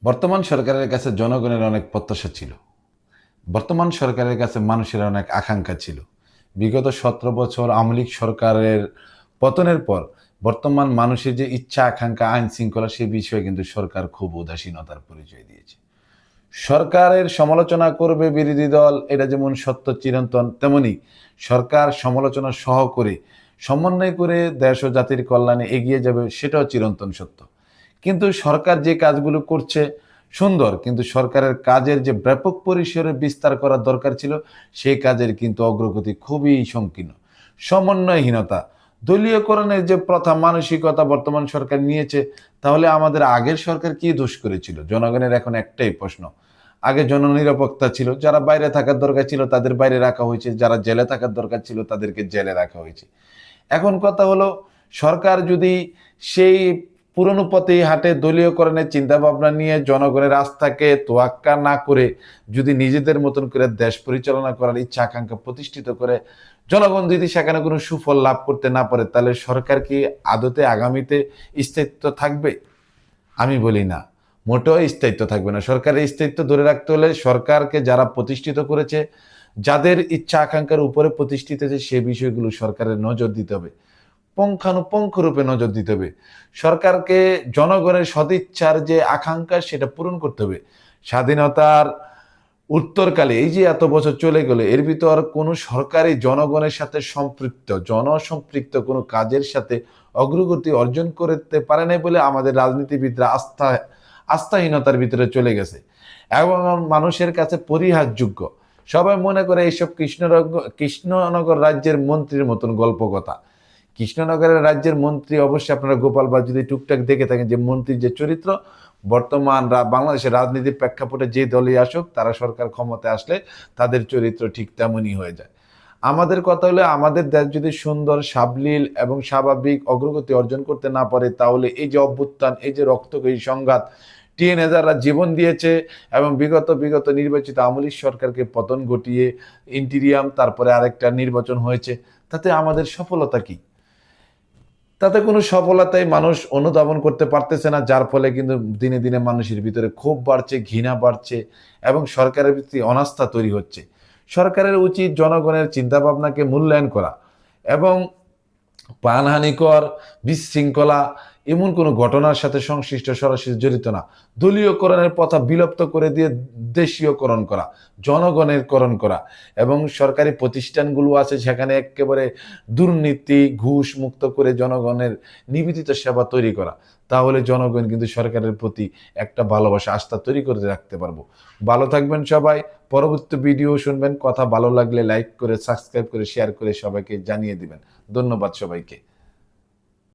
বর্তমান সরকারের কাছে জনগণের অনেক প্রত্যাশা ছিল। বর্তমান সরকারের কাছে মানুষের অনেক আকাঙ্ক্ষা ছিল। বিগত ১৭ বছর আওয়ামী লীগ সরকারের পতনের পর বর্তমান মানুষের যে ইচ্ছা, আকাঙ্ক্ষা, আইন শৃঙ্খলা সে বিষয়ে কিন্তু সরকার খুব উদাসীনতার পরিচয় দিয়েছে। সরকারের সমালোচনা করবে বিরোধী দল, এটা যেমন সত্য চিরন্তন, তেমনি সরকার সমালোচনা সহ করে সমন্বয় করে দেশ ও জাতির কল্যাণে এগিয়ে যাবে, সেটাও চিরন্তন সত্য। কিন্তু সরকার যে কাজগুলো করছে সুন্দর, কিন্তু সরকারের কাজের যে ব্যাপক পরিসরে বিস্তার করার দরকার ছিল, সেই কাজের কিন্তু অগ্রগতি খুবই সংকীর্ণ। সমন্বয়হীনতা, দলীয়করণের যে প্রথা মানসিকতা বর্তমান সরকার নিয়েছে, তাহলে আমাদের আগের সরকার কি দোষ করেছিল? জনগণের এখন একটাই প্রশ্ন। আগে জননিরাপত্তা ছিল, যারা বাইরে থাকার দরকার ছিল তাদের বাইরে রাখা হয়েছে, যারা জেলে থাকার দরকার ছিল তাদেরকে জেলে রাখা হয়েছে। এখন কথা হলো, সরকার যদি সেই পুরনো পথেই হাঁটে, দলীয়করণের চিন্তাভাবনা নিয়ে জনগণের আস্থাকে তোয়াক্কা না করে যদি নিজেদের মতন করে দেশ পরিচালনা করার ইচ্ছা আকাঙ্ক্ষা প্রতিষ্ঠিত করে, জনগণ যদি সেখানে কোনো সুফল লাভ করতে না পারে, তাহলে সরকার কি আদতে আগামীতে স্থায়িত্ব থাকবে? আমি বলি না, মোটেও স্থায়িত্ব থাকবে না। সরকারের স্থায়িত্ব ধরে রাখতে হলে সরকারকে যারা প্রতিষ্ঠিত করেছে, যাদের ইচ্ছা আকাঙ্ক্ষার উপরে প্রতিষ্ঠিত হয়েছে, সে বিষয়গুলো সরকারের নজর দিতে হবে, পুঙ্খানুপুঙ্খ রূপে নজর দিতে হবে। সরকারকে জনগণের সদিচ্ছার যে আকাঙ্ক্ষা সেটা পূরণ করতে হবে। স্বাধীনতার উত্তরকালে এই যে এত বছর চলে গেল, এর ভিতর কোনো সরকারি জনগণের সাথে সম্পৃক্ত, জনসম্পৃক্ত কোনো কাজের সাথে অগ্রগতি অর্জন করতে পারে নাই বলে আমাদের রাজনীতিবিদরা আস্থাহীনতার ভিতরে চলে গেছে এবং মানুষের কাছে পরিহাসযোগ্য। সবাই মনে করে এইসব কৃষ্ণনগর রাজ্যের মন্ত্রীর মতন গল্প কথা। কৃষ্ণনগরের রাজ্যের মন্ত্রী, অবশ্যই আপনারা গোপাল বা যদি টুকটাক দেখে থাকেন যে মন্ত্রীর যে চরিত্র, বর্তমান বাংলাদেশের রাজনীতির প্রেক্ষাপটে যে দলই আসুক, তারা সরকার ক্ষমতায় আসলে তাদের চরিত্র ঠিক তেমনই হয়ে যায়। আমাদের কথা হলো, আমাদের দেশ যদি সুন্দর, সাবলীল এবং স্বাভাবিক অগ্রগতি অর্জন করতে না পারে, তাহলে এই যে অভ্যুত্থান, এই যে রক্তক্ষয়ী সংঘাত, টিএনএজাররা জীবন দিয়েছে এবং বিগত নির্বাচিত আওয়ামী লীগ সরকারকে পতন ঘটিয়ে ইন্টিরিয়াম, তারপরে আরেকটা নির্বাচন হয়েছে, তাতে আমাদের সফলতা কি? তাতে কোনো সফলতাই মানুষ অনুধাবন করতে পারতেছে না, যার ফলে কিন্তু দিনে দিনে মানুষের ভিতরে ক্ষোভ বাড়ছে, ঘৃণা বাড়ছে এবং সরকারের প্রতি অনাস্থা তৈরি হচ্ছে। সরকারের উচিত জনগণের চিন্তাভাবনাকে মূল্যায়ন করা এবং প্রাণহানিকর, বিশৃঙ্খলা এমন কোনো ঘটনার সাথে সংশ্লিষ্ট সরাসরি জড়িত না, দলীয়করণের প্রথা বিলুপ্ত করে দিয়ে দেশীয়করণ করা, জনগণের করণ করা এবং সরকারি প্রতিষ্ঠানগুলো আছে সেখানে একেবারে দুর্নীতি, ঘুষ মুক্ত করে জনগণের নিবেদিত সেবা তৈরি করা। তাহলে জনগণ কিন্তু সরকারের প্রতি একটা ভালোবাসা, আস্থা তৈরি করে রাখতে পারবো। ভালো থাকবেন সবাই। পরবর্তী ভিডিও শুনবেন। কথা ভালো লাগলে লাইক করে, সাবস্ক্রাইব করে, শেয়ার করে সবাইকে জানিয়ে দিবেন। ধন্যবাদ সবাইকে।